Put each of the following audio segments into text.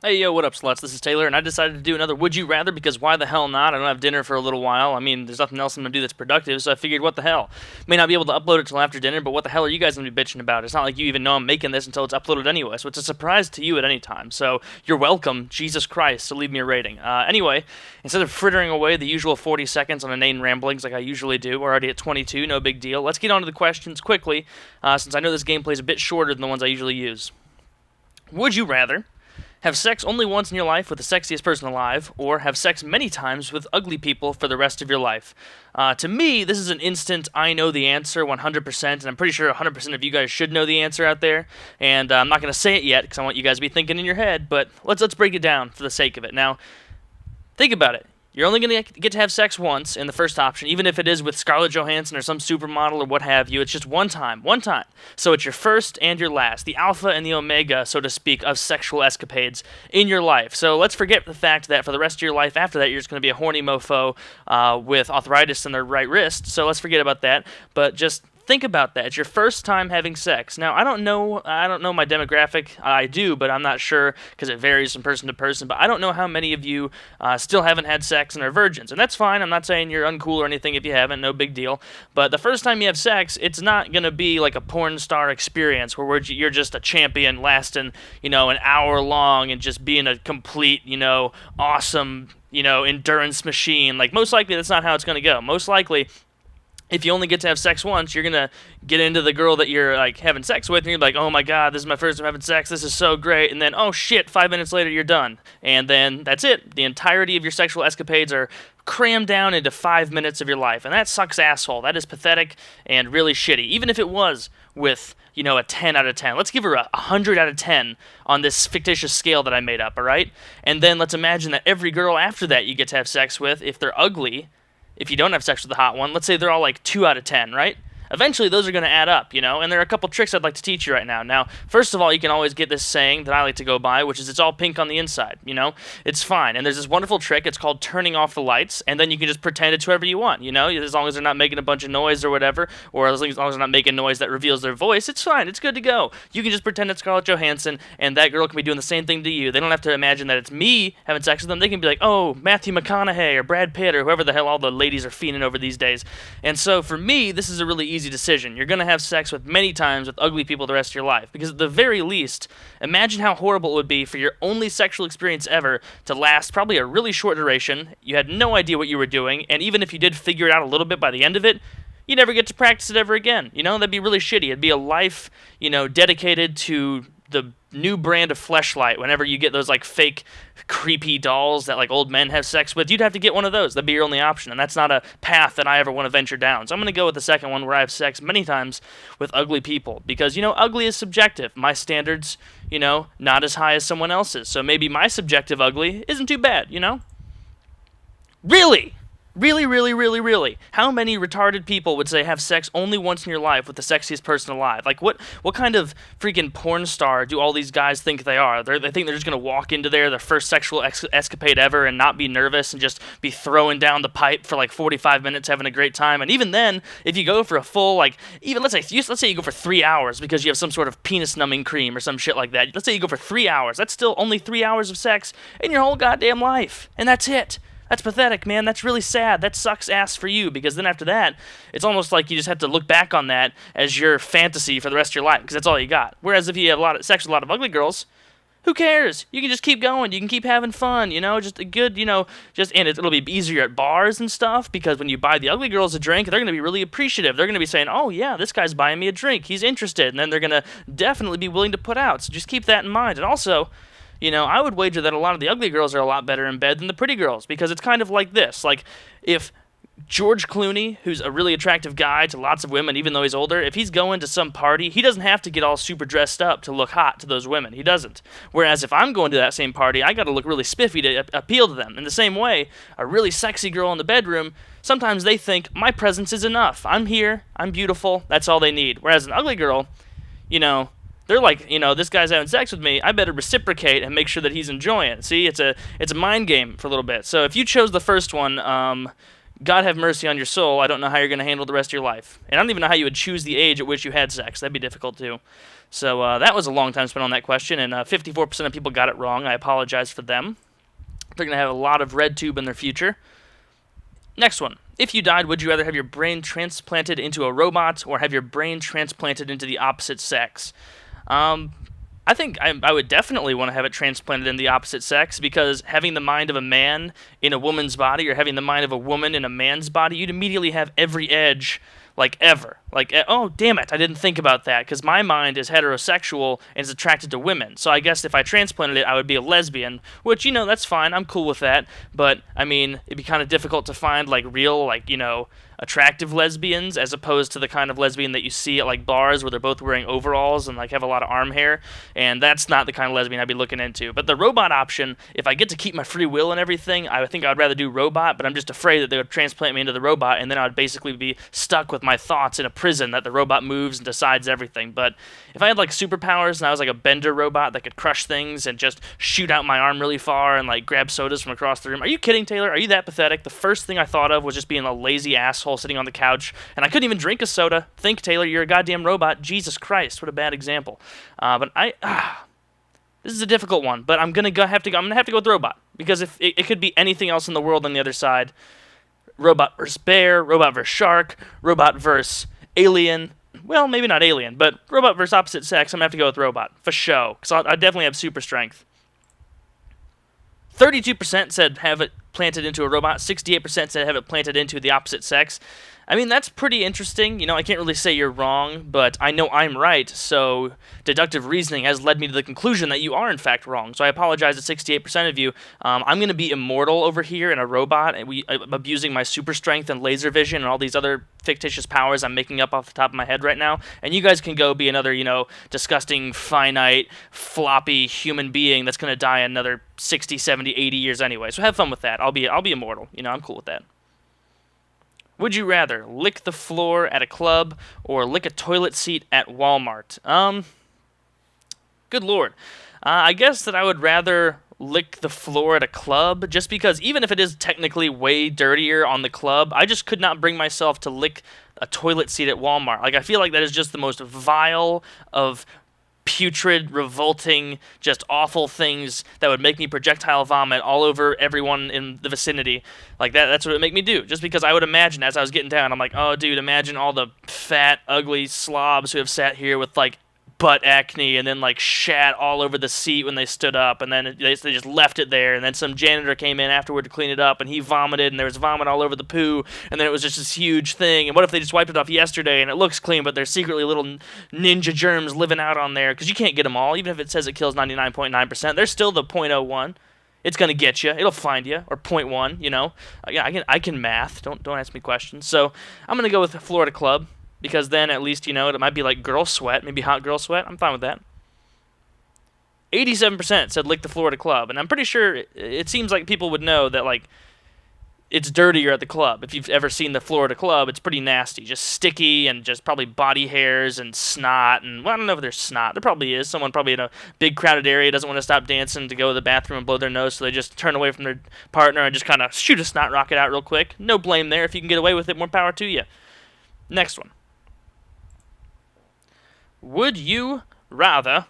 Hey, yo, what up, sluts? This is Taylor, and I decided to do another Would You Rather because why the hell not? I don't have dinner for a little while. I mean, there's nothing else I'm going to do that's productive, so I figured, what the hell? May not be able to upload it till after dinner, but what the hell are you guys going to be bitching about? It's not like you even know I'm making this until it's uploaded anyway, so it's a surprise to you at any time. So you're welcome, Jesus Christ, to leave me a rating. Anyway, instead of frittering away the usual 40 seconds on inane ramblings like I usually do, we're already at 22, no big deal. Let's get on to the questions quickly, since I know this gameplay is a bit shorter than the ones I usually use. Would you rather have sex only once in your life with the sexiest person alive, or have sex many times with ugly people for the rest of your life? To me, this is an instant I know the answer 100%, and I'm pretty sure 100% of you guys should know the answer out there. And I'm not going to say it yet because I want you guys to be thinking in your head, but let's break it down for the sake of it. Now, think about it. You're only going to get to have sex once in the first option, even if it is with Scarlett Johansson or some supermodel or what have you. It's just one time, one time. So it's your first and your last, the alpha and the omega, so to speak, of sexual escapades in your life. So let's forget the fact that for the rest of your life after that, you're just going to be a horny mofo with arthritis in their right wrist. So let's forget about that. But just think about that. It's your first time having sex. Now, I don't know my demographic. I do, but I'm not sure because it varies from person to person. But I don't know how many of you still haven't had sex and are virgins, and that's fine. I'm not saying you're uncool or anything if you haven't. No big deal. But the first time you have sex, it's not gonna be like a porn star experience where you're just a champion lasting, an hour long and just being a complete, awesome, endurance machine. Like most likely, that's not how it's gonna go. Most likely, if you only get to have sex once, you're gonna get into the girl that you're like having sex with, and you're like, oh my god, this is my first time having sex, this is so great, and then oh shit, 5 minutes later you're done, and then that's it. The entirety of your sexual escapades are crammed down into 5 minutes of your life, and that sucks asshole. That is pathetic and really shitty. Even if it was with a 10 out of 10. Let's give her a 100 out of 10 on this fictitious scale that I made up, all right? And then let's imagine that every girl after that you get to have sex with, if they're ugly, if you don't have sex with the hot one, let's say they're all like 2 out of 10, right? Eventually, those are going to add up, and there are a couple tricks I'd like to teach you right now. Now, first of all, you can always get this saying that I like to go by, which is it's all pink on the inside, It's fine. And there's this wonderful trick. It's called turning off the lights, and then you can just pretend it's whoever you want, As long as they're not making a bunch of noise or whatever, or as long as they're not making noise that reveals their voice, it's fine. It's good to go. You can just pretend it's Scarlett Johansson, and that girl can be doing the same thing to you. They don't have to imagine that it's me having sex with them. They can be like, oh, Matthew McConaughey or Brad Pitt or whoever the hell all the ladies are fiending over these days. And so for me, this is a really easy decision. You're going to have sex with many times with ugly people the rest of your life. Because at the very least, imagine how horrible it would be for your only sexual experience ever to last probably a really short duration. You had no idea what you were doing, and even if you did figure it out a little bit by the end of it, you never get to practice it ever again. That'd be really shitty. It'd be a life, dedicated to the new brand of Fleshlight. Whenever you get those like fake creepy dolls that like old men have sex with, you'd have to get one of those. That'd be your only option, and that's not a path that I ever want to venture down. So I'm going to go with the second one, where I have sex many times with ugly people, because ugly is subjective. My standards, not as high as someone else's, so maybe my subjective ugly isn't too bad. Really? Really, really, really, really. How many retarded people would say have sex only once in your life with the sexiest person alive? Like, what kind of freaking porn star do all these guys think they are? They think they're just going to walk into their first sexual escapade ever and not be nervous and just be throwing down the pipe for like 45 minutes having a great time. And even then, if you go for a full, let's say you go for 3 hours because you have some sort of penis numbing cream or some shit like that. Let's say you go for 3 hours. That's still only 3 hours of sex in your whole goddamn life. And that's it. That's pathetic, man. That's really sad. That sucks ass for you, because then after that, it's almost like you just have to look back on that as your fantasy for the rest of your life, because that's all you got. Whereas if you have a lot of sex with a lot of ugly girls, who cares? You can just keep going. You can keep having fun, just a good, and it'll be easier at bars and stuff, because when you buy the ugly girls a drink, they're going to be really appreciative. They're going to be saying, oh yeah, this guy's buying me a drink. He's interested. And then they're going to definitely be willing to put out. So just keep that in mind. And also, I would wager that a lot of the ugly girls are a lot better in bed than the pretty girls, because it's kind of like this. Like, if George Clooney, who's a really attractive guy to lots of women, even though he's older, if he's going to some party, he doesn't have to get all super dressed up to look hot to those women. He doesn't. Whereas if I'm going to that same party, I gotta look really spiffy to appeal to them. In the same way, a really sexy girl in the bedroom, sometimes they think, my presence is enough. I'm here, I'm beautiful, that's all they need. Whereas an ugly girl, they're like, this guy's having sex with me, I better reciprocate and make sure that he's enjoying it. See, it's a mind game for a little bit. So if you chose the first one, God have mercy on your soul. I don't know how you're going to handle the rest of your life. And I don't even know how you would choose the age at which you had sex. That'd be difficult, too. So that was a long time spent on that question, and 54% of people got it wrong. I apologize for them. They're going to have a lot of red tube in their future. Next one. If you died, would you rather have your brain transplanted into a robot or have your brain transplanted into the opposite sex? I think I would definitely want to have it transplanted in the opposite sex, because having the mind of a man in a woman's body or having the mind of a woman in a man's body, you'd immediately have every edge, like, ever. Like, oh, damn it, I didn't think about that, because my mind is heterosexual and is attracted to women. So I guess if I transplanted it, I would be a lesbian, which, that's fine. I'm cool with that. But, I mean, it'd be kind of difficult to find, like, real, like, attractive lesbians, as opposed to the kind of lesbian that you see at like bars where they're both wearing overalls and like have a lot of arm hair, and that's not the kind of lesbian I'd be looking into. But the robot option, if I get to keep my free will and everything, I think I'd rather do robot, but I'm just afraid that they would transplant me into the robot and then I'd basically be stuck with my thoughts in a prison that the robot moves and decides everything. But if I had like superpowers and I was like a bender robot that could crush things and just shoot out my arm really far and like grab sodas from across the room. Are you kidding, Taylor? Are you that pathetic? The first thing I thought of was just being a lazy asshole sitting on the couch, and I couldn't even drink a soda. Think, Taylor, you're a goddamn robot. Jesus Christ, what a bad example. But this is a difficult one. But I'm gonna have to go with robot, because if it could be anything else in the world on the other side. Robot versus bear, robot versus shark, robot versus alien. Well, maybe not alien, but robot versus opposite sex. I'm gonna have to go with robot for show, because I definitely have super strength. 32% said have it planted into a robot. 68% said have it planted into the opposite sex. I mean, that's pretty interesting. I can't really say you're wrong, but I know I'm right, so deductive reasoning has led me to the conclusion that you are, in fact, wrong. So I apologize to 68% of you. I'm going to be immortal over here in a robot, and I'm abusing my super strength and laser vision and all these other fictitious powers I'm making up off the top of my head right now, and you guys can go be another, disgusting, finite, floppy human being that's going to die another 60, 70, 80 years anyway. So have fun with that. I'll be immortal. I'm cool with that. Would you rather lick the floor at a club or lick a toilet seat at Walmart? Good lord. I guess that I would rather lick the floor at a club, just because even if it is technically way dirtier on the club, I just could not bring myself to lick a toilet seat at Walmart. Like, I feel like that is just the most vile of putrid, revolting, just awful things that would make me projectile vomit all over everyone in the vicinity. Like, that's what it would make me do. Just because I would imagine, as I was getting down, I'm like, oh, dude, imagine all the fat, ugly slobs who have sat here with, like, butt acne and then, like, shat all over the seat when they stood up, and then they just left it there, and then some janitor came in afterward to clean it up, and he vomited, and there was vomit all over the poo, and then it was just this huge thing. And what if they just wiped it off yesterday, and it looks clean, but there's secretly little ninja germs living out on there, because you can't get them all. Even if it says it kills 99.9%, there's still the 0.01. It's gonna get you. It'll find you. Or 0.1. Yeah, I can math. Don't ask me questions. So I'm gonna go with the Florida Club, because then at least, it might be like girl sweat, maybe hot girl sweat. I'm fine with that. 87% said lick the Florida Club, and I'm pretty sure it seems like people would know that, like, it's dirtier at the club. If you've ever seen the Florida Club, it's pretty nasty. Just sticky and just probably body hairs and snot. And, well, I don't know if there's snot. There probably is. Someone probably in a big crowded area doesn't want to stop dancing to go to the bathroom and blow their nose, so they just turn away from their partner and just kind of shoot a snot rocket out real quick. No blame there. If you can get away with it, more power to you. Next one. Would you rather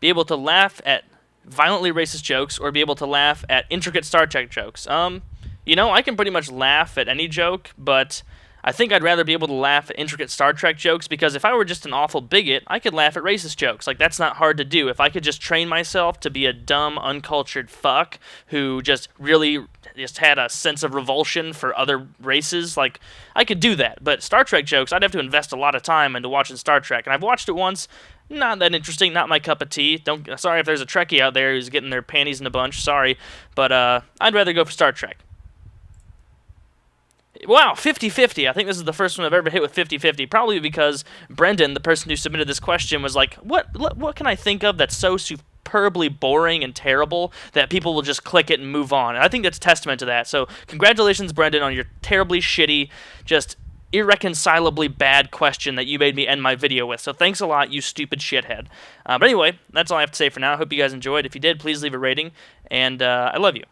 be able to laugh at violently racist jokes or be able to laugh at intricate Star Trek jokes? I can pretty much laugh at any joke, but I think I'd rather be able to laugh at intricate Star Trek jokes, because if I were just an awful bigot, I could laugh at racist jokes. Like, that's not hard to do. If I could just train myself to be a dumb, uncultured fuck who just really just had a sense of revulsion for other races, like, I could do that. But Star Trek jokes, I'd have to invest a lot of time into watching Star Trek, and I've watched it once. Not that interesting, not my cup of tea. Sorry if there's a Trekkie out there who's getting their panties in a bunch, sorry. But I'd rather go for Star Trek. Wow, 50-50. I think this is the first one I've ever hit with 50-50. Probably because Brendan, the person who submitted this question, was like, what can I think of that's so superbly boring and terrible that people will just click it and move on? And I think that's testament to that. So congratulations, Brendan, on your terribly shitty, just irreconcilably bad question that you made me end my video with. So thanks a lot, you stupid shithead. But anyway, that's all I have to say for now. I hope you guys enjoyed. If you did, please leave a rating. And I love you.